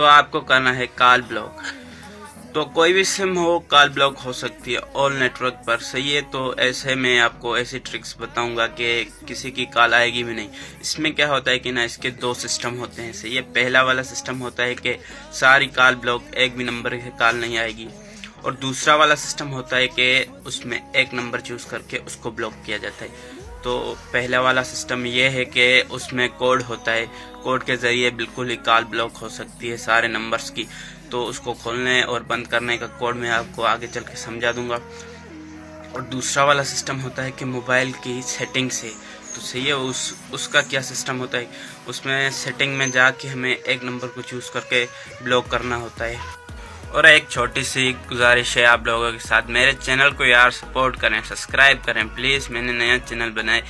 तो आपको करना है कॉल ब्लॉक। तो कोई भी सिम हो कॉल ब्लॉक हो सकती है ऑल नेटवर्क पर, सही है। तो ऐसे में आपको ऐसी ट्रिक्स बताऊंगा कि किसी की कॉल आएगी भी नहीं। इसमें क्या होता है कि ना इसके दो सिस्टम होते हैं, सही है। पहला वाला सिस्टम होता है कि सारी कॉल ब्लॉक, एक भी नंबर की कॉल नहीं आएगी। और दूसरा वाला सिस्टम होता है कि उसमें एक नंबर चूज करके उसको ब्लॉक किया जाता है। तो पहला वाला सिस्टम ये है कि उसमें कोड होता है, कोड के ज़रिए बिल्कुल ही कॉल ब्लॉक हो सकती है सारे नंबर्स की। तो उसको खोलने और बंद करने का कोड मैं आपको आगे चल के समझा दूंगा। और दूसरा वाला सिस्टम होता है कि मोबाइल की सेटिंग से, तो सही है। उसका क्या सिस्टम होता है, उसमें सेटिंग में जाके हमें एक नंबर को चूज़ करके ब्लॉक करना होता है। और एक छोटी सी गुजारिश है आप लोगों के साथ, मेरे चैनल को यार सपोर्ट करें, सब्सक्राइब करें प्लीज़। मैंने नया चैनल बनाया,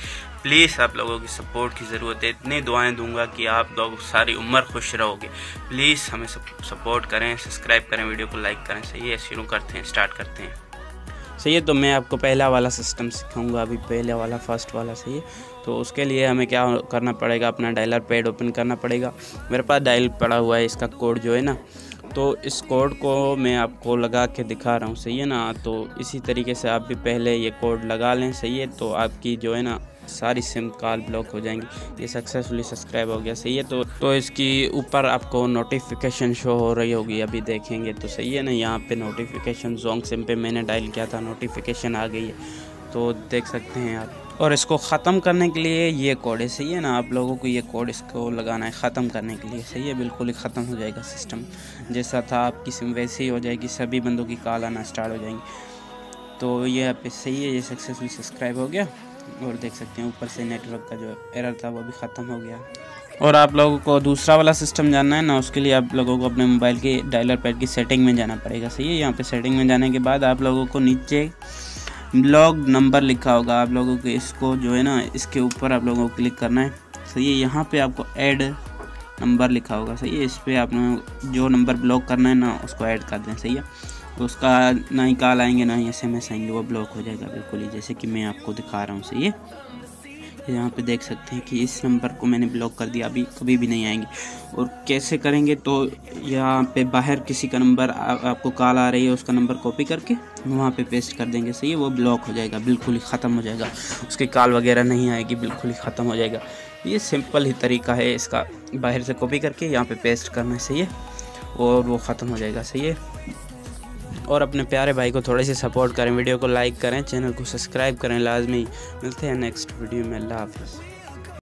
प्लीज़ आप लोगों की सपोर्ट की ज़रूरत है। इतनी दुआएं दूंगा कि आप लोग सारी उम्र खुश रहोगे। प्लीज़ हमें सपोर्ट करें, सब्सक्राइब करें, वीडियो को लाइक करें, सही है। शुरू करते हैं, स्टार्ट करते हैं, सही है। तो मैं आपको पहला वाला सिस्टम सिखाऊंगा अभी, पहले वाला फर्स्ट वाला, सही है। तो उसके लिए हमें क्या करना पड़ेगा, अपना डायलर पैड ओपन करना पड़ेगा। मेरे पास डायल पड़ा हुआ है, इसका कोड जो है ना, तो इस कोड को मैं आपको लगा के दिखा रहा हूँ, सही है ना। तो इसी तरीके से आप भी पहले ये कोड लगा लें, सही है। तो आपकी जो है ना सारी सिम कॉल ब्लॉक हो जाएंगी। ये सक्सेसफुली सब्सक्राइब हो गया, सही है। तो इसकी ऊपर आपको नोटिफिकेशन शो हो रही होगी, अभी देखेंगे तो सही है ना। यहाँ पे नोटिफिकेशन जोंग सिम पे मैंने डायल किया था, नोटिफिकेशन आ गई है, तो देख सकते हैं आप। और इसको ख़त्म करने के लिए ये कोड है, सही है ना। आप लोगों को ये कोड इसको लगाना है ख़त्म करने के लिए, सही है। बिल्कुल ही ख़त्म हो जाएगा सिस्टम, जैसा था आपकी सिम वैसे ही हो जाएगी, सभी बंदों की कॉल आना स्टार्ट हो जाएंगी। तो ये आप सही है, ये सक्सेसफुली सब्सक्राइब हो गया। और देख सकते हैं ऊपर से नेटवर्क का जो एरर था वो भी ख़त्म हो गया। और आप लोगों को दूसरा वाला सिस्टम जानना है ना, उसके लिए आप लोगों को अपने मोबाइल के डायलर पैड की सेटिंग में जाना पड़ेगा, सही है। यहाँ पे सेटिंग में जाने के बाद आप लोगों को नीचे ब्लॉक नंबर लिखा होगा, आप लोगों को इसको जो है ना, इसके ऊपर आप लोगों को क्लिक करना है, सही है। यहाँ पे आपको ऐड नंबर लिखा होगा, सही है। इस पर आपने जो नंबर ब्लॉक करना है ना उसको ऐड कर दें, सही है। तो उसका ना ही कॉल आएंगे ना ही SMS आएंगे, वो ब्लॉक हो जाएगा बिल्कुल ही, जैसे कि मैं आपको दिखा रहा हूँ, सही है। यहाँ पे देख सकते हैं कि इस नंबर को मैंने ब्लॉक कर दिया, अभी कभी भी नहीं आएंगे। और कैसे करेंगे, तो यहाँ पे बाहर किसी का नंबर आपको कॉल आ रही है, उसका नंबर कॉपी करके वहाँ पे पेस्ट कर देंगे, सही है। वो ब्लॉक हो जाएगा, बिल्कुल ही ख़त्म हो जाएगा, उसकी कॉल वगैरह नहीं आएगी, बिल्कुल ही ख़त्म हो जाएगा। ये सिंपल ही तरीका है इसका, बाहर से कॉपी करके यहाँ पर पेस्ट करना है, सही है। और वो ख़त्म हो जाएगा, सही है। और अपने प्यारे भाई को थोड़ी सी सपोर्ट करें, वीडियो को लाइक करें, चैनल को सब्सक्राइब करें लाजमी। मिलते हैं नेक्स्ट वीडियो में, अल्लाह हाफ़िज़।